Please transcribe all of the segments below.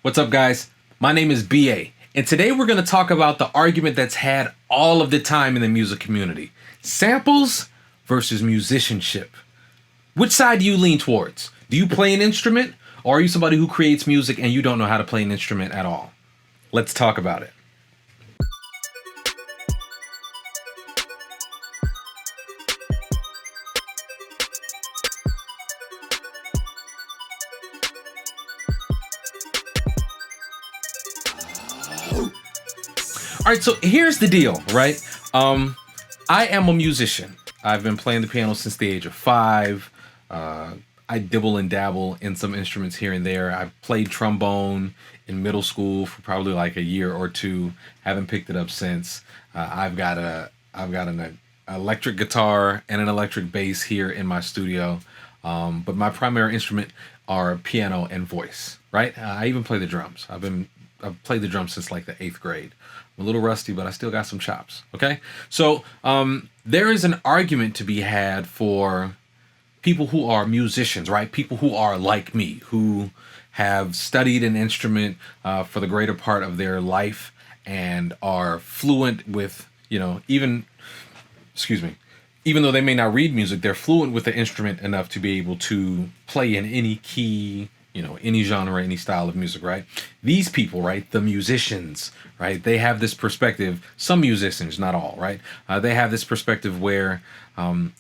What's up, guys? My name is BA, and today we're going to talk about the argument that's had all of the time in the music community. Samples versus musicianship. Which side do you lean towards? Do you play an instrument, or are you somebody who creates music and you don't know how to play an instrument at all? Let's talk about it. All right, so here's the deal, right? I am a musician. I've been playing the piano since the age of 5. I dibble and dabble in some instruments here and there. I played trombone in middle school for probably like a year or two. Haven't picked it up since. I've got an electric guitar and an electric bass here in my studio. But my primary instrument are piano and voice, right? I even play the drums. I've played the drums since like the 8th grade. I'm a little rusty, but I still got some chops. Okay, so there is an argument to be had for people who are musicians, right? People who are like me, who have studied an instrument for the greater part of their life and are fluent with, even though they may not read music, they're fluent with the instrument enough to be able to play in any key, any genre, any style of music, right? These people, right, the musicians, right, they have this perspective, some musicians, not all, right? They have this perspective where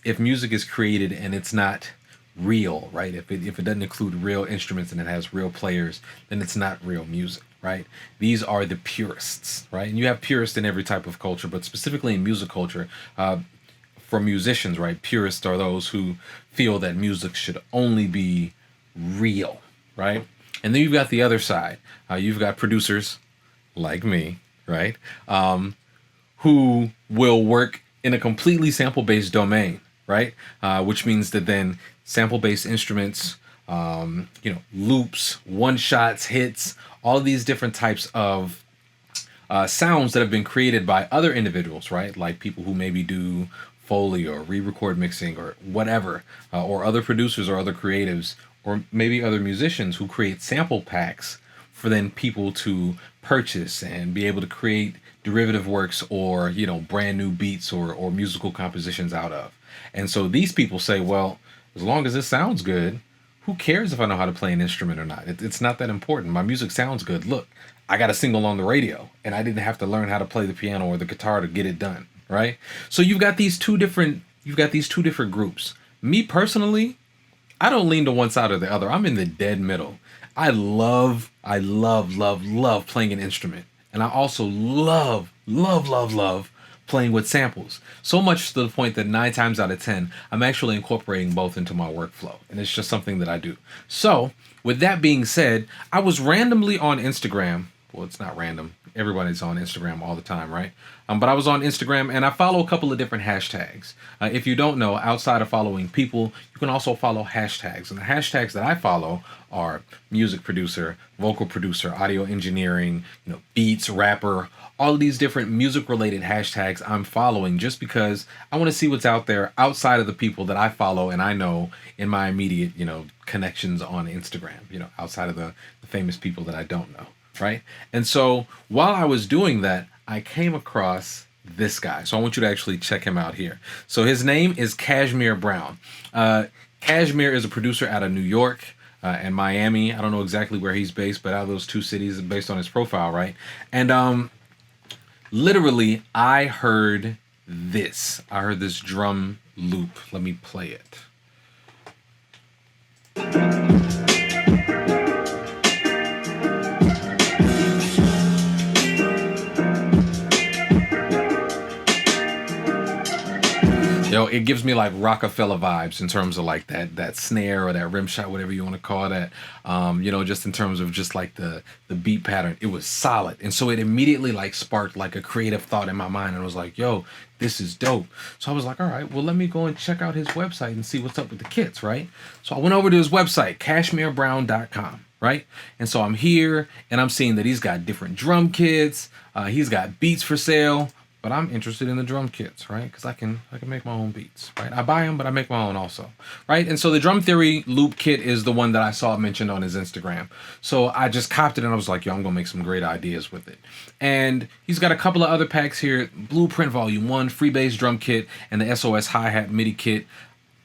if music is created and it's not real, right, if it doesn't include real instruments and it has real players, then it's not real music, right? These are the purists, right? And you have purists in every type of culture, but specifically in music culture, for musicians, right, purists are those who feel that music should only be real, right? And then you've got the other side. You've got producers like me, right? Who will work in a completely sample-based domain, right? Which means that then sample-based instruments, loops, one-shots, hits, all these different types of sounds that have been created by other individuals, right? Like people who maybe do Foley or re-record mixing or whatever, or other producers or other creatives, or maybe other musicians who create sample packs for then people to purchase and be able to create derivative works or, brand new beats or musical compositions out of. And so these people say, well, as long as it sounds good, who cares if I know how to play an instrument or not? It's not that important. My music sounds good. Look, I got a single on the radio and I didn't have to learn how to play the piano or the guitar to get it done, right? So you've got these two different groups. Me personally, I don't lean to one side or the other. I'm in the dead middle. I love playing an instrument. And I also love playing with samples. So much to the point that 9 times out of 10, I'm actually incorporating both into my workflow. And it's just something that I do. So, with that being said, I was randomly on Instagram. Well, it's not random. Everybody's on Instagram all the time, right? But I was on Instagram and I follow a couple of different hashtags. If you don't know, outside of following people, you can also follow hashtags. And the hashtags that I follow are music producer, vocal producer, audio engineering, beats, rapper, all of these different music-related hashtags I'm following just because I want to see what's out there outside of the people that I follow and I know in my immediate, connections on Instagram, outside of the famous people that I don't know. Right? And so while I was doing that, I came across this guy. So I want you to actually check him out here. So his name is Cashmere Brown. Cashmere is a producer out of New York and Miami. I don't know exactly where he's based, but out of those two cities based on his profile, right? And literally, I heard this. I heard this drum loop. Let me play it. It gives me like Rockefeller vibes in terms of like that snare or that rim shot, whatever you want to call that. Just in terms of just like the beat pattern, it was solid. And so it immediately like sparked like a creative thought in my mind. And I was like, yo, this is dope. So I was like, all right, well, let me go and check out his website and see what's up with the kits, right? So I went over to his website, cashmerebrown.com. Right? And so I'm here and I'm seeing that he's got different drum kits. He's got beats for sale, but I'm interested in the drum kits, right? Because I can make my own beats, right? I buy them, but I make my own also, right? And so the Drum Theory loop kit is the one that I saw mentioned on his Instagram. So I just copped it and I was like, yo, I'm gonna make some great ideas with it. And he's got a couple of other packs here: Blueprint Volume 1, Freebase Drum Kit, and the SOS Hi-Hat MIDI Kit.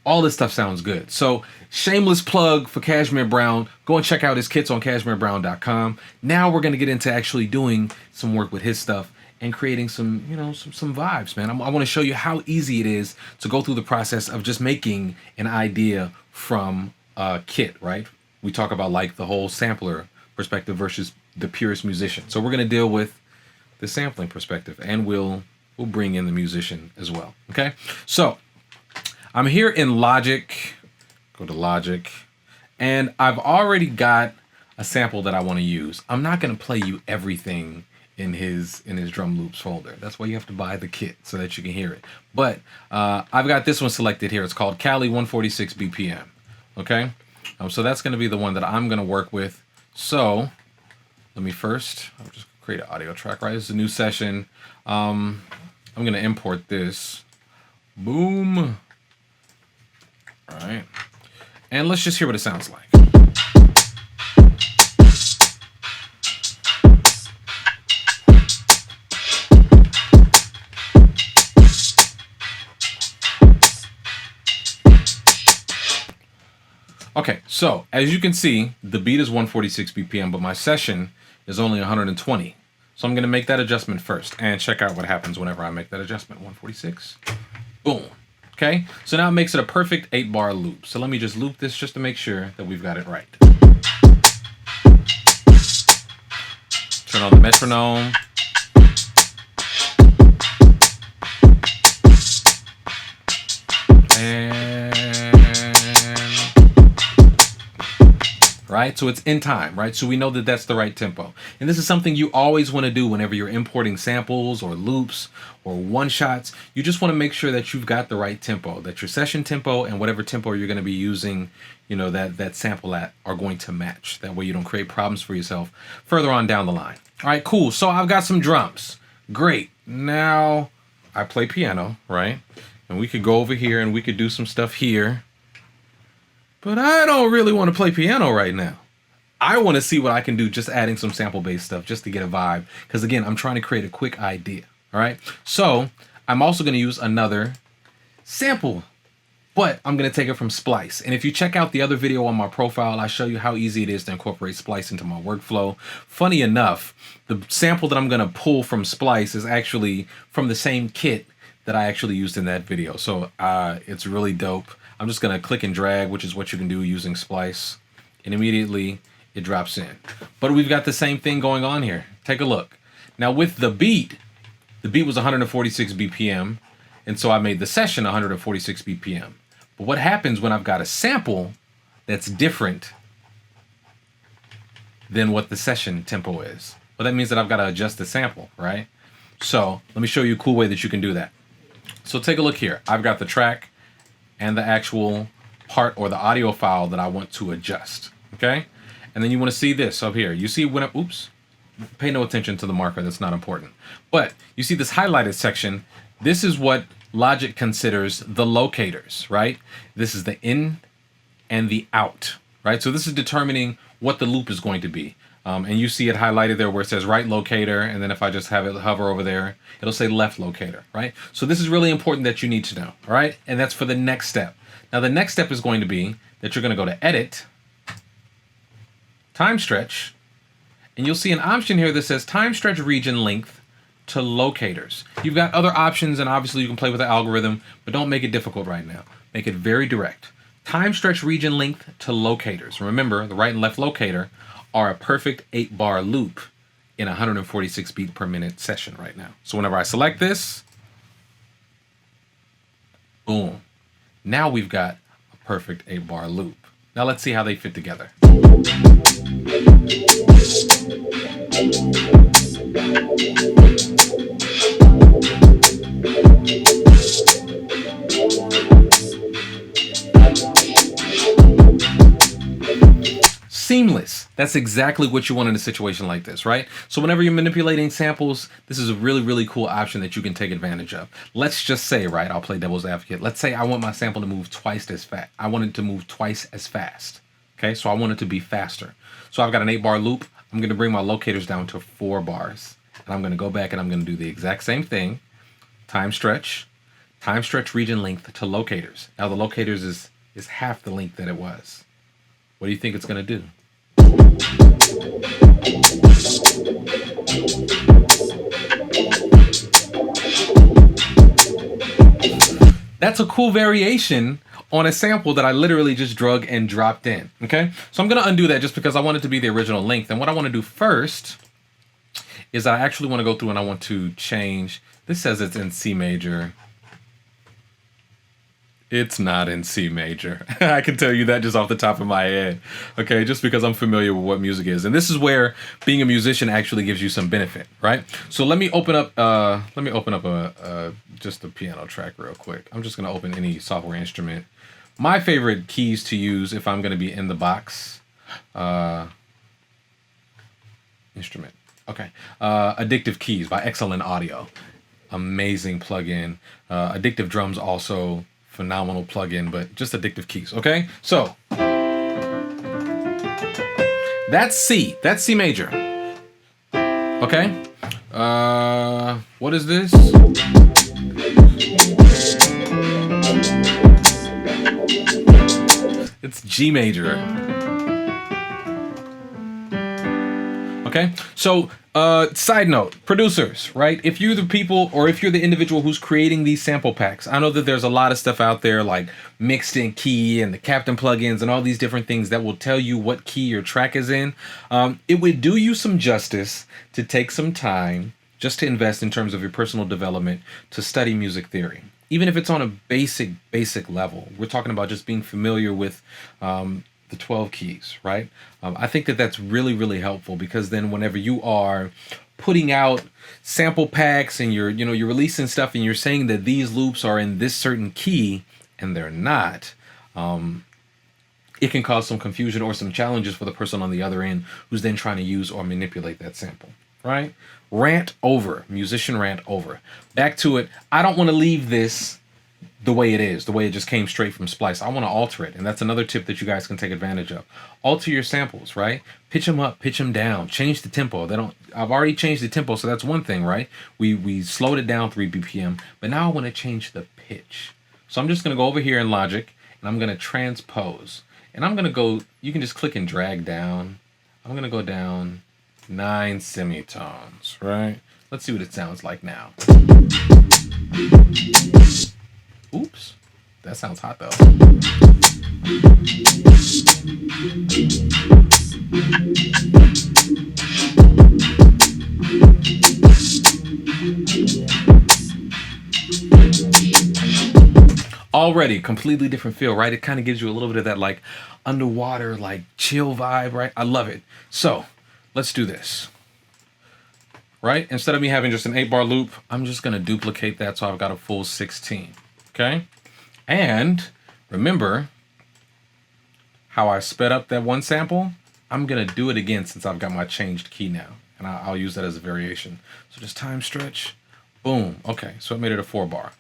All this stuff sounds good. So shameless plug for Cashmere Brown. Go and check out his kits on cashmerebrown.com. Now we're gonna get into actually doing some work with his stuff and creating some, some vibes, man. I want to show you how easy it is to go through the process of just making an idea from a kit, right? We talk about like the whole sampler perspective versus the purest musician. So we're going to deal with the sampling perspective, and we'll bring in the musician as well. Okay. So I'm here in Logic. Go to Logic, and I've already got a sample that I want to use. I'm not going to play you everything in his drum loops folder. That's why you have to buy the kit so that you can hear it. But I've got this one selected here. It's called Cali 146 BPM. Okay, so that's going to be the one that I'm going to work with. So let me first, I'll just create an audio track. Right, this is a new session. I'm going to import this. Boom. All right, and let's just hear what it sounds like. Okay, so as you can see, the beat is 146 BPM, but my session is only 120. So I'm going to make that adjustment first and check out what happens whenever I make that adjustment. 146. Boom. Okay, so now it makes it a perfect 8-bar loop. So let me just loop this just to make sure that we've got it right. Turn on the metronome. Right? So it's in time, right? So we know that that's the right tempo. And this is something you always want to do whenever you're importing samples or loops or one-shots. You just want to make sure that you've got the right tempo, that your session tempo and whatever tempo you're going to be using, that sample at are going to match. That way you don't create problems for yourself further on down the line. All right, cool. So I've got some drums. Great. Now I play piano, right? And we could go over here and we could do some stuff here. But I don't really want to play piano right now. I want to see what I can do just adding some sample-based stuff just to get a vibe. Because again, I'm trying to create a quick idea. All right. So I'm also going to use another sample, but I'm going to take it from Splice. And if you check out the other video on my profile, I show you how easy it is to incorporate Splice into my workflow. Funny enough, the sample that I'm going to pull from Splice is actually from the same kit that I actually used in that video. So it's really dope. I'm just going to click and drag, which is what you can do using Splice, and immediately it drops in. But we've got the same thing going on here. Take a look. Now with the beat was 146 BPM, and so I made the session 146 BPM. But what happens when I've got a sample that's different than what the session tempo is? Well, that means that I've got to adjust the sample, right? So let me show you a cool way that you can do that. So take a look here. I've got the track and the actual part or the audio file that I want to adjust, okay? And then you want to see this up here. You see when oops, pay no attention to the marker, that's not important. But you see this highlighted section, this is what Logic considers the locators, right? This is the in and the out, right? So this is determining what the loop is going to be. And you see it highlighted there where it says right locator, and then if I just have it hover over there, it'll say left locator, right? So this is really important that you need to know, all right? And that's for the next step. Now the next step is going to be that you're going to go to Edit, Time Stretch, and you'll see an option here that says Time Stretch Region Length to Locators. You've got other options, and obviously you can play with the algorithm, but don't make it difficult right now. Make it very direct. Time Stretch Region Length to Locators. Remember, the right and left locator are a perfect 8-bar loop in a 146 beat per minute session right now. So whenever I select this, boom. Now we've got a perfect 8-bar loop. Now let's see how they fit together. Seamless. That's That's exactly what you want in a situation like this, right? So whenever you're manipulating samples, this is a really, really cool option that you can take advantage of. Let's just say, right, I'll play devil's advocate. Let's say I want my sample to move twice as fast. I want it to move twice as fast. Okay, so I want it to be faster. So I've got an 8-bar loop. I'm going to bring my locators down to 4 bars. And I'm going to go back and I'm going to do the exact same thing. Time stretch region length to locators. Now the locators is half the length that it was. What do you think it's going to do? That's a cool variation on a sample that I literally just drug and dropped in, okay? So I'm gonna undo that just because I want it to be the original length. And what I wanna do first is I actually wanna go through and I want to change, this says it's in C major. It's not in C major. I can tell you that just off the top of my head, okay? Just because I'm familiar with what music is. And this is where being a musician actually gives you some benefit, right? So let me open up just a piano track real quick. I'm just gonna open any software instrument. My favorite keys to use if I'm gonna be in the box, instrument, okay. Addictive Keys by Excellent Audio. Amazing plugin. Addictive Drums also, phenomenal plugin, but just Addictive Keys, okay? So, that's C major, okay? What is this? It's G major. Okay, so side note, producers, right? If you're the people or if you're the individual who's creating these sample packs, I know that there's a lot of stuff out there like Mixed in Key and the Captain plugins and all these different things that will tell you what key your track is in. It would do you some justice to take some time just to invest in terms of your personal development to study music theory. Even if it's on a basic level, we're talking about just being familiar with the 12 keys, right? I think that that's really, really helpful because then whenever you are putting out sample packs and you're releasing stuff and you're saying that these loops are in this certain key and they're not, it can cause some confusion or some challenges for the person on the other end who's then trying to use or manipulate that sample, right? Rant over, musician rant over. Back to it. I don't want to leave this the way it is, the way it just came straight from Splice. I want to alter it, and that's another tip that you guys can take advantage of. Alter your samples, right? Pitch them up, pitch them down, change the tempo. I've already changed the tempo, so that's one thing, right? We slowed it down 3 BPM, but now I want to change the pitch. So I'm just going to go over here in Logic, and I'm going to transpose. And I'm going to go, you can just click and drag down. I'm going to go down 9 semitones, right? Let's see what it sounds like now. Oops, that sounds hot though. Already completely different feel, right? It kind of gives you a little bit of that like underwater, like chill vibe, right? I love it. So let's do this. Right? Instead of me having just an 8-bar loop, I'm just going to duplicate that so I've got a full 16. Okay? And remember how I sped up that one sample? I'm going to do it again since I've got my changed key now. And I'll use that as a variation. So just time stretch. Boom. Okay, so it made it a 4-bar.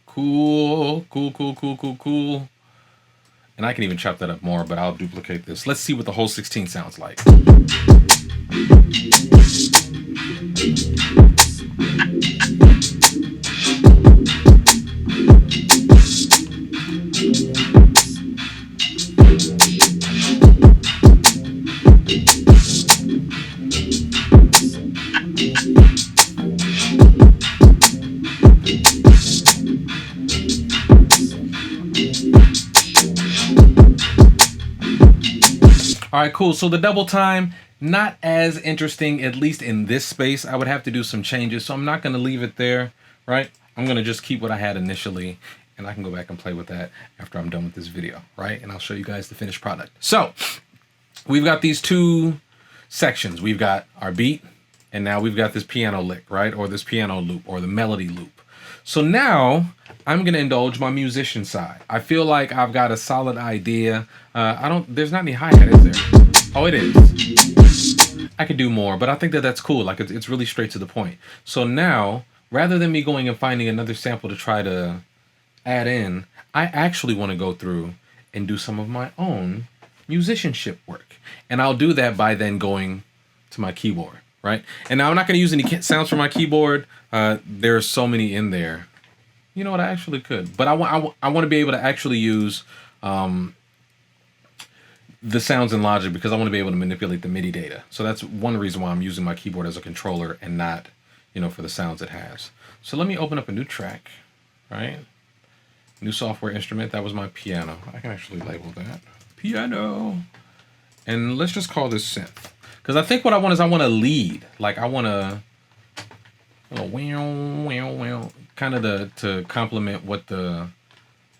Cool. And I can even chop that up more, but I'll duplicate this. Let's see what the whole 16 sounds like. All right, cool. So the double time, not as interesting, at least in this space. I would have to do some changes, so I'm not going to leave it there, right? I'm going to just keep what I had initially, and I can go back and play with that after I'm done with this video, right? And I'll show you guys the finished product. So we've got these two sections. We've got our beat, and now we've got this piano lick, right? Or this piano loop, or the melody loop. So now I'm going to indulge my musician side. I feel like I've got a solid idea. There's not any hi-hat, is there? Oh, it is. I could do more, but I think that that's cool. Like it's really straight to the point. So now, rather than me going and finding another sample to try to add in, I actually want to go through and do some of my own musicianship work. And I'll do that by then going to my keyboard, right? And now I'm not going to use any sounds from my keyboard. There's so many in there. You know what? I actually could. But I want to be able to actually use the sounds in Logic because I want to be able to manipulate the MIDI data. So that's one reason why I'm using my keyboard as a controller and not, for the sounds it has. So let me open up a new track, right? New software instrument. That was my piano. I can actually label that. Piano. And let's just call this synth. Because I think what I want is I want to lead. Like I want to, kind of to complement what the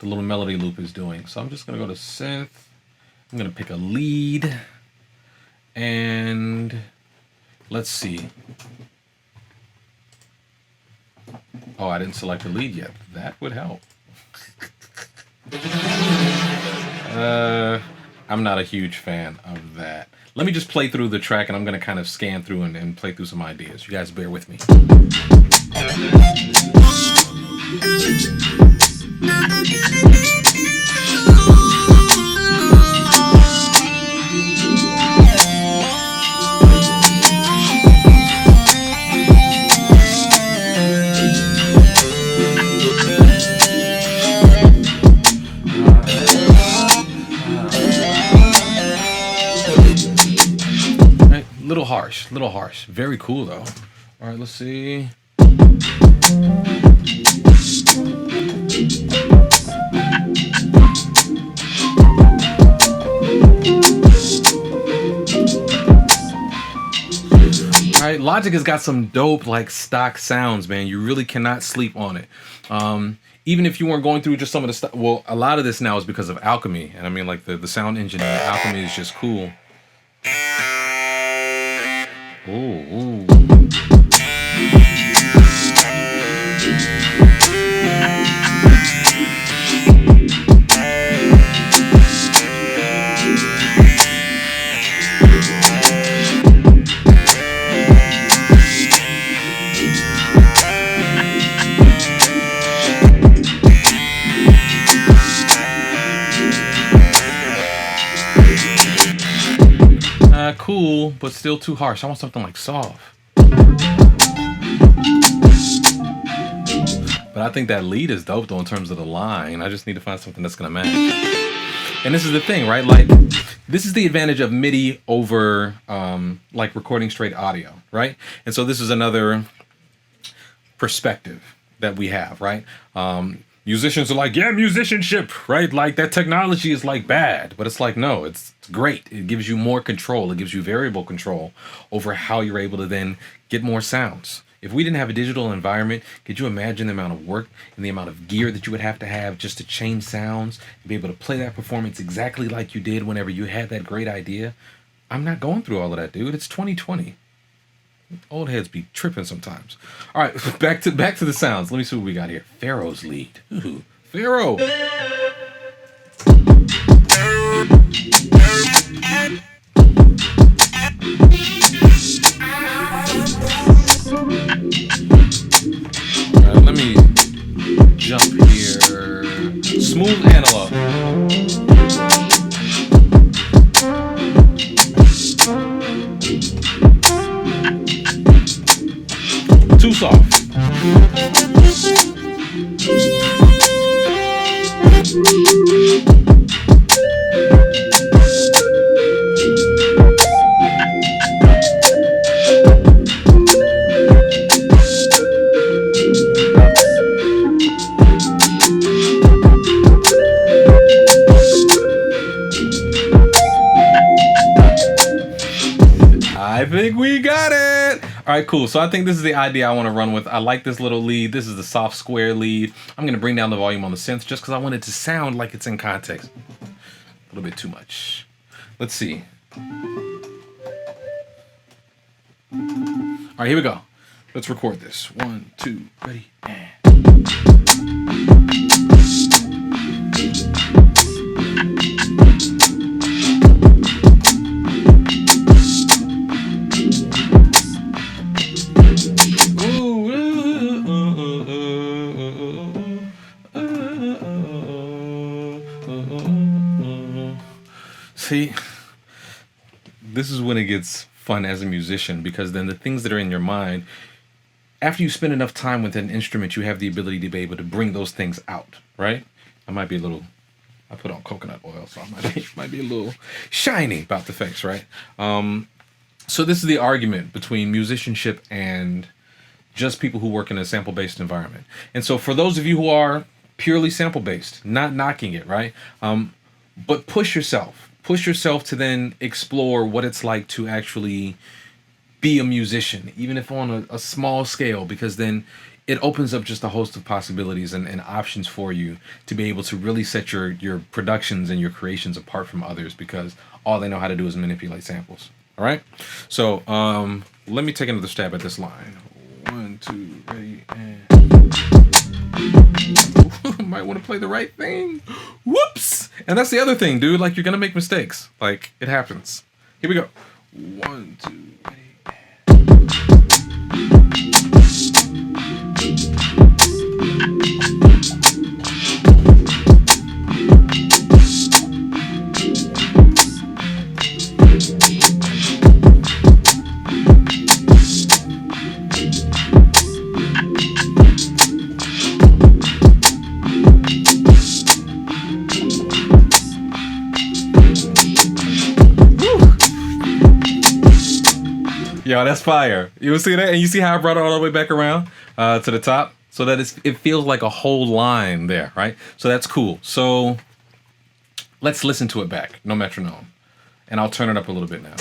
little melody loop is doing. So I'm just going to go to synth. I'm going to pick a lead. And let's see. Oh, I didn't select a lead yet. That would help. I'm not a huge fan of that. Let me just play through the track and I'm going to kind of scan through and play through some ideas. You guys bear with me. Little harsh. Very cool though. All right, let's see. All right, Logic has got some dope like stock sounds, man. You really cannot sleep on it. Even if you weren't going through just some of the stuff. Well, a lot of this now is because of Alchemy, and I mean like the sound engine in Alchemy is just cool. Ooh. Cool, but still too harsh. I want something like soft. But I think that lead is dope though in terms of the line. I just need to find something that's gonna match. And this is the thing, right? Like, this is the advantage of MIDI over like recording straight audio, right? And so this is another perspective that we have, right? Musicians are like, yeah, musicianship, right? Like that technology is like bad, but it's like, no, it's great. It gives you more control. It gives you variable control over how you're able to then get more sounds. If we didn't have a digital environment, could you imagine the amount of work and the amount of gear that you would have to just to change sounds and be able to play that performance exactly like you did whenever you had that great idea? I'm not going through all of that, dude. It's 2020. Old heads be tripping sometimes. All right, back to the sounds. Let me see what we got here. Pharaoh's lead. Ooh, Pharaoh. All right, let me jump here. Smooth analog. Too soft. I think we got it. All right, cool. So I think this is the idea I want to run with. I like this little lead. This is the soft square lead. I'm going to bring down the volume on the synth just because I want it to sound like it's in context. A little bit too much. Let's see. All right, here we go. Let's record this. 1, 2, ready, and... see, this is when it gets fun as a musician, because then the things that are in your mind, after you spend enough time with an instrument, you have the ability to be able to bring those things out, right? I might be a little, I put on coconut oil, so I might be a little shiny about the face, right? So this is the argument between musicianship and just people who work in a sample-based environment. And so for those of you who are purely sample-based, not knocking it, right? But push yourself to then explore what it's like to actually be a musician, even if on a small scale, because then it opens up just a host of possibilities and options for you to be able to really set your productions and your creations apart from others, because all they know how to do is manipulate samples. All right? So let me take another stab at this line. 1, 2, ready, and... Might want to play the right thing. Whoops! And that's the other thing, dude. Like, you're going to make mistakes. Like, it happens. Here we go. 1, 2, ready, yo, that's fire. You see that? And you see how I brought it all the way back around to the top? So that it feels like a whole line there, right? So that's cool. So let's listen to it back. No metronome. And I'll turn it up a little bit now.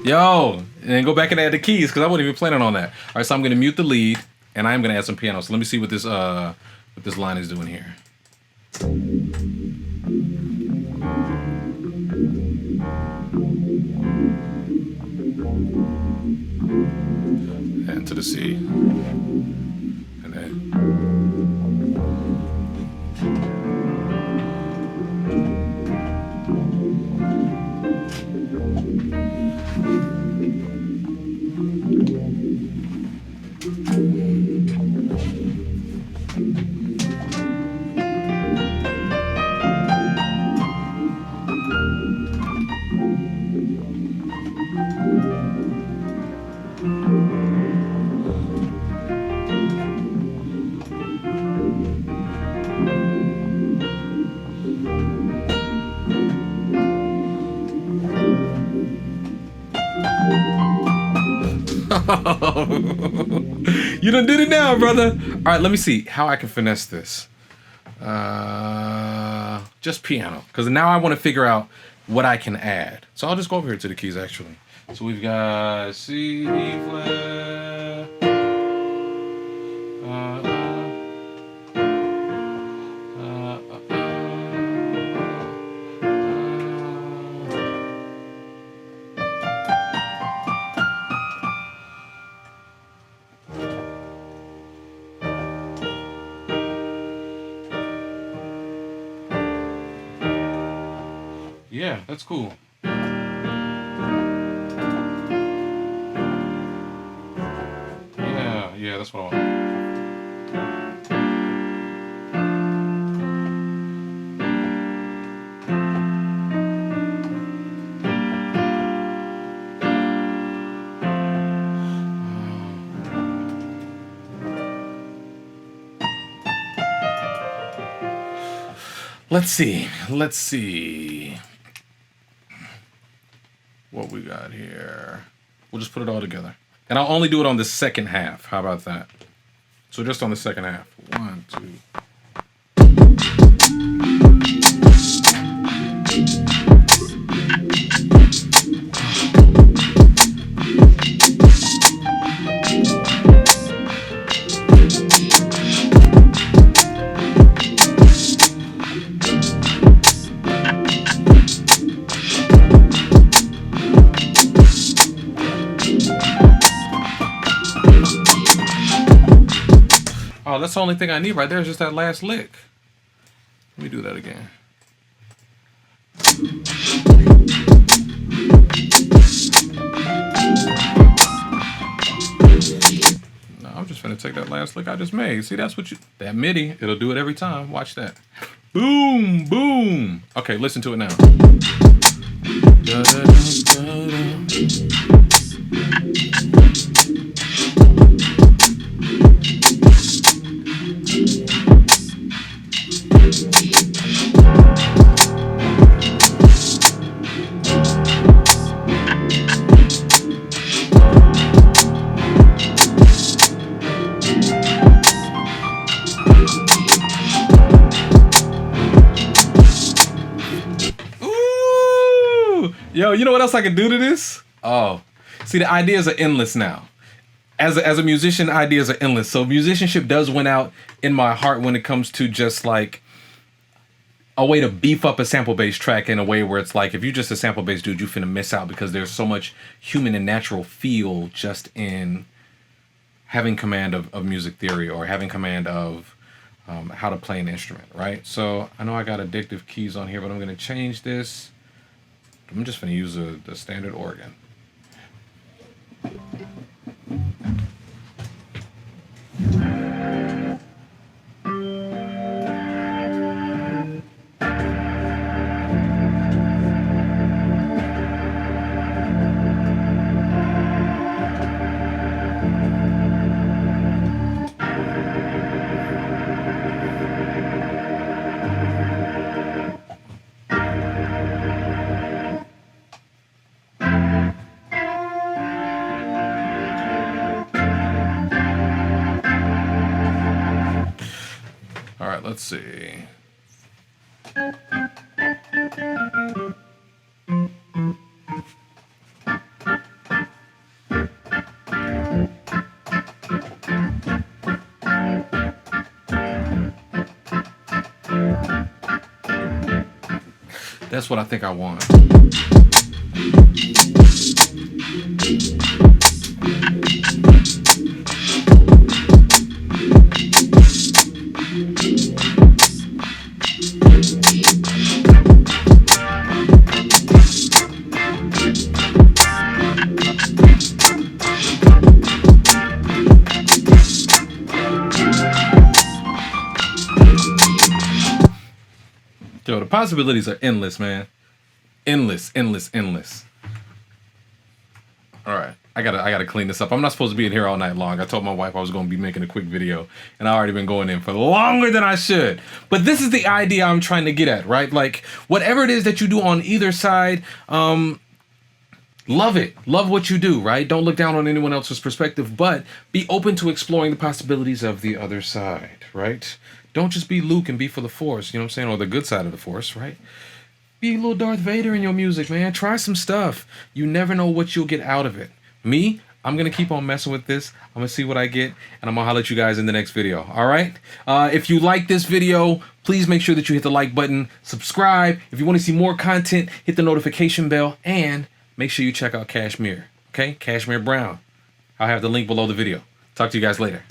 Yo, and then go back and add the keys, because I wasn't even planning on that. All right, so I'm going to mute the lead, and I am going to add some piano. So let me see what this line is doing here. And to the C. And then... You done did it now, brother. All right, let me see how I can finesse this. Just piano, because now I want to figure out what I can add. So I'll just go over here to the keys, actually. So we've got C, E flat. Yeah, that's cool. Yeah, that's what I want. Let's see what we got here. We'll just put it all together. And I'll only do it on the second half. How about that? So just on the second half. 1, 2. Oh, that's the only thing I need right there is just that last lick. Let me do that again. No, I'm just gonna take that last lick I just made. See, that's what that MIDI, it'll do it every time. Watch that. Boom, boom. Okay, listen to it now. Da, da, da, da, da. Yo, you know what else I could do to this? Oh, see, the ideas are endless now. As a musician, ideas are endless. So musicianship does win out in my heart when it comes to just like a way to beef up a sample-based track in a way where it's like, if you're just a sample-based dude, you finna miss out because there's so much human and natural feel just in having command of music theory or having command of how to play an instrument, right? So I know I got addictive keys on here, but I'm gonna change this. I'm just going to use the standard organ. All right, let's see. That's what I think I want. Yo, the possibilities are endless, man. Endless, endless, endless. All right, I gotta clean this up. I'm not supposed to be in here all night long. I told my wife I was gonna be making a quick video, and I already been going in for longer than I should. But this is the idea I'm trying to get at, right? Like, whatever it is that you do on either side, love it. Love what you do, right? Don't look down on anyone else's perspective, but be open to exploring the possibilities of the other side, right? Don't just be Luke and be for the Force, you know what I'm saying? Or the good side of the Force, right? Be a little Darth Vader in your music, man. Try some stuff. You never know what you'll get out of it. Me, I'm going to keep on messing with this. I'm going to see what I get, and I'm going to holler at you guys in the next video, all right? If you like this video, please make sure that you hit the like button, subscribe. If you want to see more content, hit the notification bell, and make sure you check out Cashmere, okay? Cashmere Brown. I'll have the link below the video. Talk to you guys later.